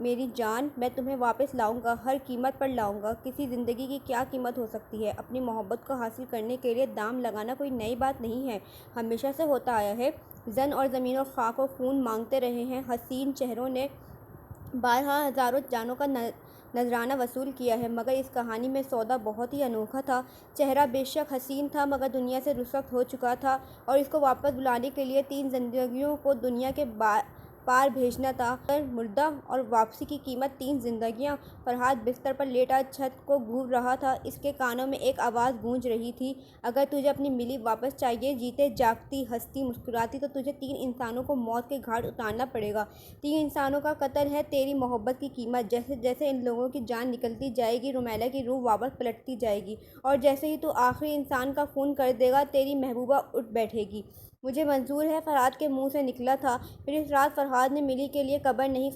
मेरी जान, मैं तुम्हें वापस लाऊंगा, हर कीमत पर लाऊंगा। किसी ज़िंदगी की क्या कीमत हो सकती है? अपनी मोहब्बत को हासिल करने के लिए दाम लगाना कोई नई बात नहीं है, हमेशा से होता आया है। जन और ज़मीन और खाक और खून मांगते रहे हैं। हसीन चेहरों ने बारहा हज़ारों जानों का नजराना वसूल किया है, मगर इस कहानी में सौदा बहुत ही अनोखा था। चेहरा बेशक हसीन था, मगर दुनिया से रुखसत हो चुका था, और इसको वापस बुलाने के लिए 3 जिंदगियों को दुनिया के पार भेजना था। पर मुर्दा और वापसी की कीमत 3 जिंदगियां। फरहाद बिस्तर पर लेटा छत को घूर रहा था। इसके कानों में एक आवाज़ गूंज रही थी, अगर तुझे अपनी मिली वापस चाहिए, जीते जागती हंसती मुस्कुराती, तो तुझे 3 इंसानों को मौत के घाट उतारना पड़ेगा। 3 इंसानों का कत्ल है तेरी मोहब्बत की कीमत। जैसे जैसे इन लोगों की जान निकलती जाएगी, रुमैला की रूह वापस पलटती जाएगी, और जैसे ही तू आखिरी इंसान का खून कर देगा, तेरी महबूबा उठ बैठेगी। मुझे मंजूर है, फरहाद के मुंह से निकला था। फिर इस रात फरहाद ने मिली के लिए कब्र नहीं